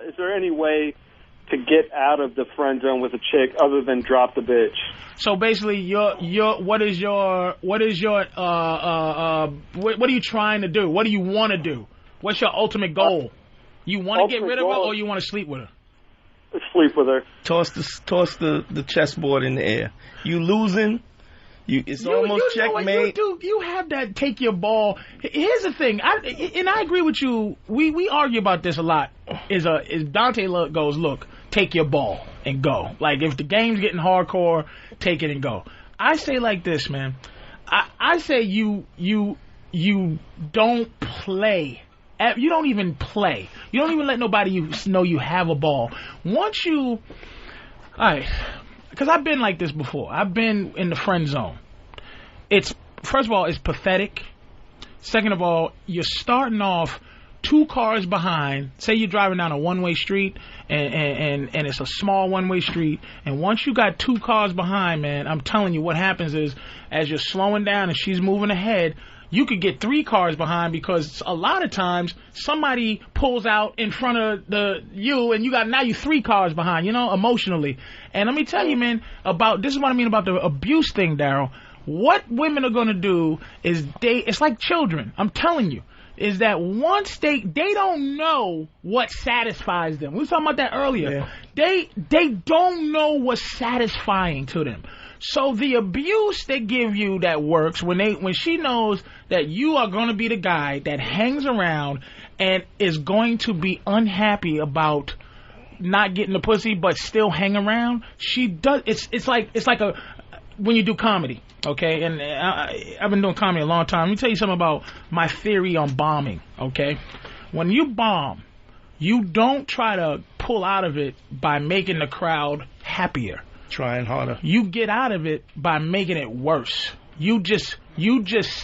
Is there any way to get out of the friend zone with a chick other than drop the bitch? So basically, what are you trying to do? What do you want to do? What's your ultimate goal? You want to get rid of her, or you want to sleep with her? Sleep with her. Toss the chessboard in the air. You losing? It's almost checkmate. You have that take your ball. Here's the thing, and I agree with you. We argue about this a lot. Is Dante goes, look, take your ball and go. Like, if the game's getting hardcore, take it and go. I say like this, man. I say you don't play. You don't even play. You don't even let nobody know you have a ball. Once you, all right, because I've been like this before. I've been in the friend zone. First of all, it's pathetic. Second of all, you're starting off 2 cars behind. Say you're driving down a one-way street, and it's a small one-way street, and once you got 2 cars behind, man, I'm telling you, what happens is, as you're slowing down and she's moving ahead, you could get 3 cars behind, because a lot of times somebody pulls out in front of you, and now you 3 cars behind, emotionally. And let me tell you, man, this is what I mean about the abuse thing, Daryl. What women are going to do is it's like children. I'm telling you, is that once they don't know what satisfies them. We were talking about that earlier. Yeah. They don't know what's satisfying to them. So the abuse they give you that works when she knows that you are going to be the guy that hangs around and is going to be unhappy about not getting the pussy but still hang around. She does. It's like when you do comedy, okay? And I've been doing comedy a long time. Let me tell you something about my theory on bombing, okay? When you bomb, you don't try to pull out of it by making the crowd happier. Trying harder. You get out of it by making it worse. You just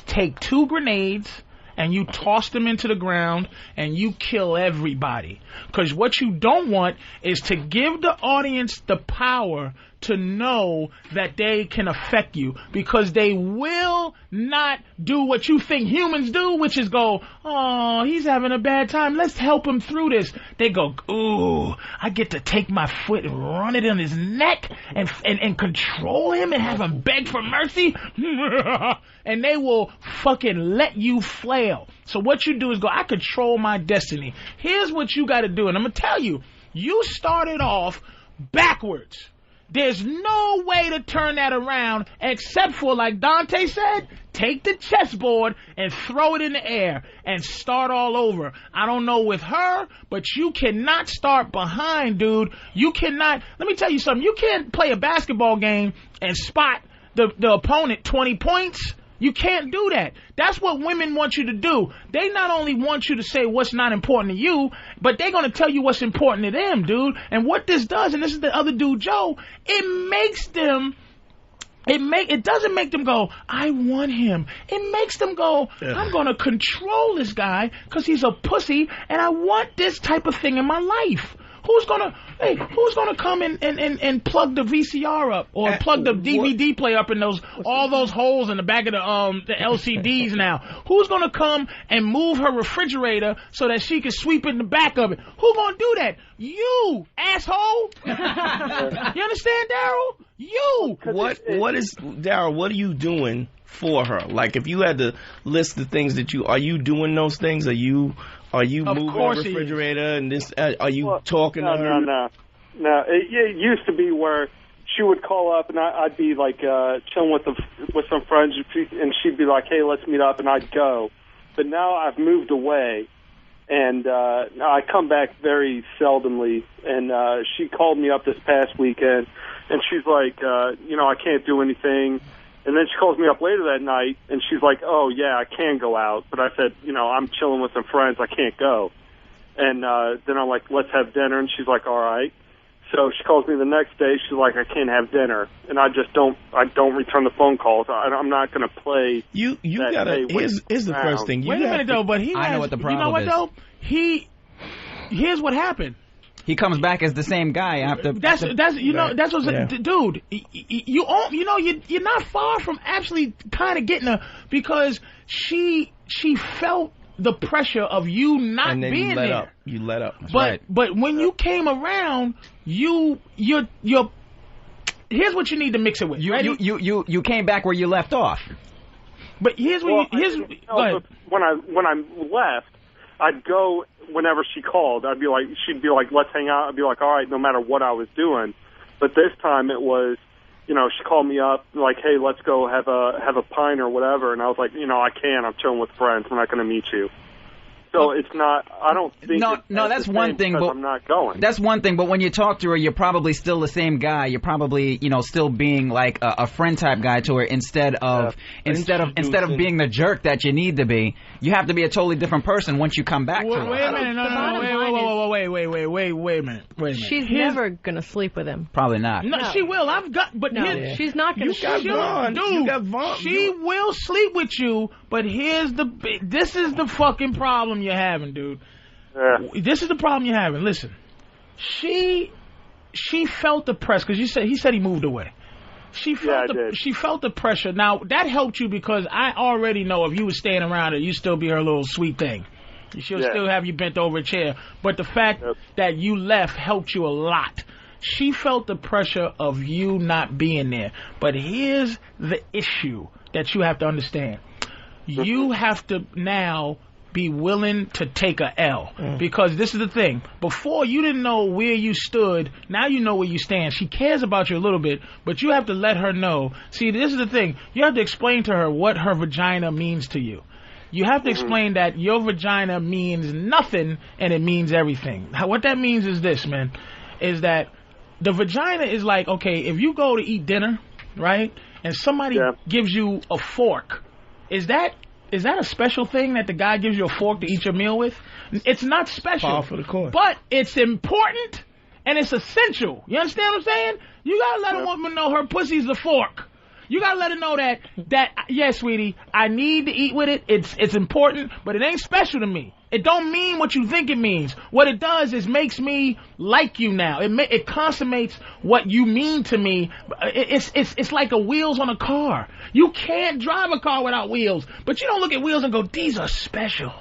take 2 grenades and you toss them into the ground and you kill everybody. Because what you don't want is to give the audience the power to know that they can affect you, because they will not do what you think humans do, which is go, oh, he's having a bad time, let's help him through this. They go, ooh, I get to take my foot and run it in his neck and control him and have him beg for mercy. And they will fucking let you flail. So what you do is go, I control my destiny. Here's what you got to do, and I'm going to tell you, you started off backwards. There's no way to turn that around except for, like Dante said, take the chessboard and throw it in the air and start all over. I don't know with her, but you cannot start behind, dude. You cannot. Let me tell you something. You can't play a basketball game and spot the opponent 20 points. You can't do that. That's what women want you to do. They not only want you to say what's not important to you, but they're going to tell you what's important to them, dude. And what this does, and this is the other dude, Joe, it doesn't make them go, I want him. It makes them go, I'm going to control this guy because he's a pussy, and I want this type of thing in my life. Who's gonna come and plug the VCR up or plug the DVD player up in all those holes in the back of the LCDs now? Who's gonna come and move her refrigerator so that she can sweep in the back of it? Who gonna do that? You, asshole! You understand, Daryl? You. What is Daryl? What are you doing for her? Like, if you had to list the things that are you doing those things? Are you moving the refrigerator and this? Are you talking to her? No. It used to be where she would call up and I'd be like chilling with some friends, and she'd be like, "Hey, let's meet up," and I'd go. But now I've moved away, and I come back very seldomly. And she called me up this past weekend, and she's like, I can't do anything. And then she calls me up later that night, and she's like, oh, yeah, I can go out. But I said, I'm chilling with some friends. I can't go. And then I'm like, let's have dinner. And she's like, all right. So she calls me the next day. She's like, I can't have dinner. And I don't return the phone calls. I'm not going to play. You got to, here's the first thing. Wait a minute, though, but I know what the problem is. You know what, though? Here's what happened. He comes back as the same guy after. That's what's dude. You're not far from actually kind of getting her, because she felt the pressure of you not and then being you let there. Up. You let up. But when you came around, you're. Here's what you need to mix it with. You came back where you left off. But here's what go ahead. When I left, I'd go whenever she called. She'd be like, let's hang out. I'd be like, all right, no matter what I was doing. But this time it was, she called me up like, hey, let's go have a pint or whatever. And I was like, I can't. I'm chilling with friends. We're not going to meet you. So it's not. I don't think. No, that's one thing. But I'm not going. That's one thing. But when you talk to her, you're probably still the same guy. You're probably still being like a friend type guy to her instead of being the jerk that you need to be. You have to be a totally different person once you come back to her. Wait a minute. Wait a minute. She's never gonna sleep with him. Probably not. No, she will. She's not gonna. You got Vaughn. She will sleep with you. But this is the fucking problem you're having, dude. Yeah. This is the problem you're having. Listen, she felt the press because he said he moved away. She felt the pressure. Now that helped you because I already know if you were staying around her, you'd still be her little sweet thing. She'll still have you bent over a chair. But the fact that you left helped you a lot. She felt the pressure of you not being there. But here's the issue that you have to understand. You have to now be willing to take a L. Because this is the thing. Before, you didn't know where you stood. Now you know where you stand. She cares about you a little bit, but you have to let her know. See, this is the thing. You have to explain to her what her vagina means to you. You have to explain that your vagina means nothing and it means everything. What that means is this, man, is that the vagina is like, okay, if you go to eat dinner, right, and somebody gives you a fork, is that a special thing that the guy gives you a fork to eat your meal with? It's not special. Par for the course. But it's important and it's essential. You understand what I'm saying? You gotta let a woman know her pussy's the fork. You gotta let her know that yes, sweetie, I need to eat with it. It's important, but it ain't special to me. It don't mean what you think it means. What it does is makes me like you now. It consummates what you mean to me. It's like a wheels on a car. You can't drive a car without wheels, but you don't look at wheels and go, these are special.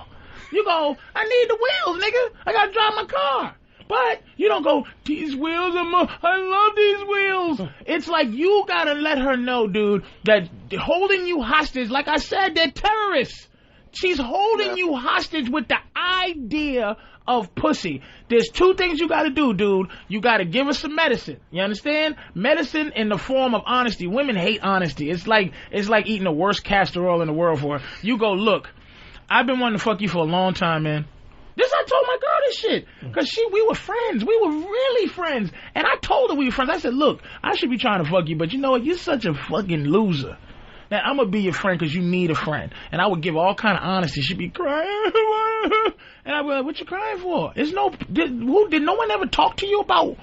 You go, I need the wheels, nigga. I gotta drive my car. But you don't go, these wheels I love these wheels. It's like you gotta let her know, dude, that holding you hostage, like I said, they're terrorists. She's holding you hostage with the idea of pussy. There's two things you gotta do, dude. You gotta give her some medicine. You understand? Medicine in the form of honesty. Women hate honesty. It's like eating the worst castor oil in the world for her. You go, look, I've been wanting to fuck you for a long time, man. I told my girl this shit. Because we were friends. We were really friends. And I told her we were friends. I said, look, I should be trying to fuck you, but you know what? You're such a fucking loser. Now, I'm going to be your friend because you need a friend. And I would give all kind of honesty. She'd be crying. And I'd be like, what you crying for? Did no one ever talk to you about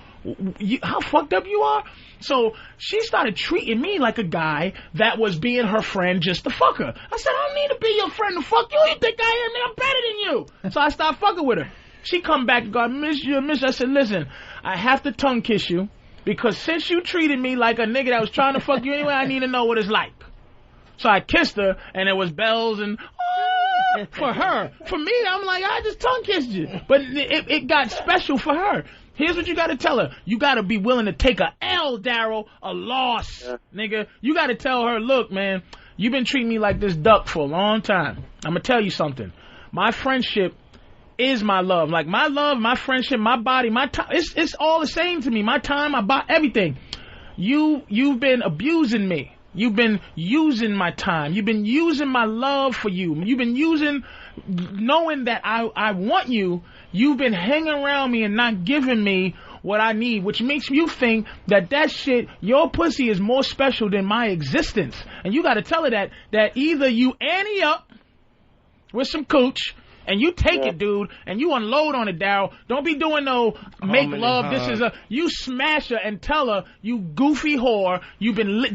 how fucked up you are? So she started treating me like a guy that was being her friend just to fuck her. I said, I don't need to be your friend to fuck you. You think I am? I'm better than you. So I started fucking with her. She come back and go, I miss you. I said, listen, I have to tongue kiss you because since you treated me like a nigga that was trying to fuck you anyway, I need to know what it's like. So I kissed her, and there was bells and for her. For me, I'm like, I just tongue kissed you. But it got special for her. Here's what you got to tell her. You got to be willing to take a L, Daryl, a loss, nigga. You got to tell her, look, man, you've been treating me like this duck for a long time. I'm going to tell you something. My friendship is my love. Like, my love, my friendship, my body, my time, it's all the same to me. My time, my body, everything. You've been abusing me. You've been using my time. You've been using my love for you. You've been using, knowing that I want you. You've been hanging around me and not giving me what I need, which makes you think that shit, your pussy is more special than my existence. And you got to tell her that either you ante up with some cooch and you take it, dude, and you unload on it, Daryl. Don't be doing no make love. You smash her and tell her, you goofy whore,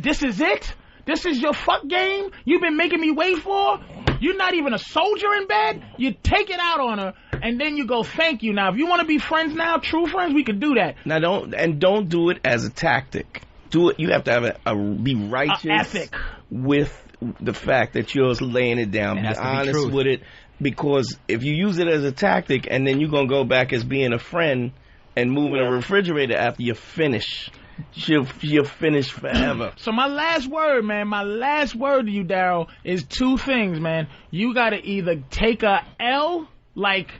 this is it? This is your fuck game you've been making me wait for? You're not even a soldier in bed? You take it out on her, and then you go, thank you. Now, if you want to be friends now, true friends, we can do that. Now, don't do it as a tactic. Do it. You have to have be righteous ethic with the fact that you're laying it down. Be honest with it. because if you use it as a tactic and then you're going to go back as being a friend and move in a refrigerator after you finish, she'll finish forever. So my last word to you, Daryl, is two things, man. You got to either take a L, like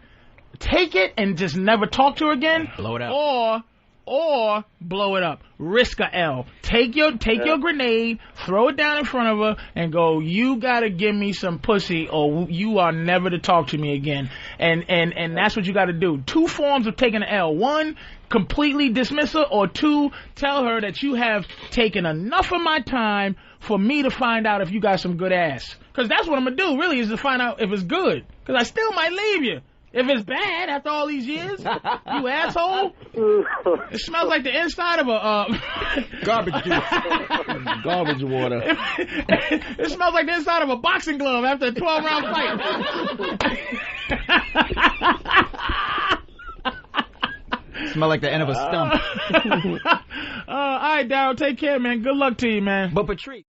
take it and just never talk to her again, blow it up, or blow it up. Risk a L. Take your grenade, throw it down in front of her, and go, you gotta give me some pussy or you are never to talk to me again. And that's what you gotta do. Two forms of taking an L. One, completely dismiss her, or two, tell her that you have taken enough of my time for me to find out if you got some good ass. Because that's what I'm gonna do, really, is to find out if it's good. Because I still might leave you. If it's bad after all these years, you asshole. It smells like the inside of a garbage juice, garbage water. It smells like the inside of a boxing glove after a 12-round fight. Smell like the end of a stump. All right, Daryl, take care, man. Good luck to you, man. But Patrice.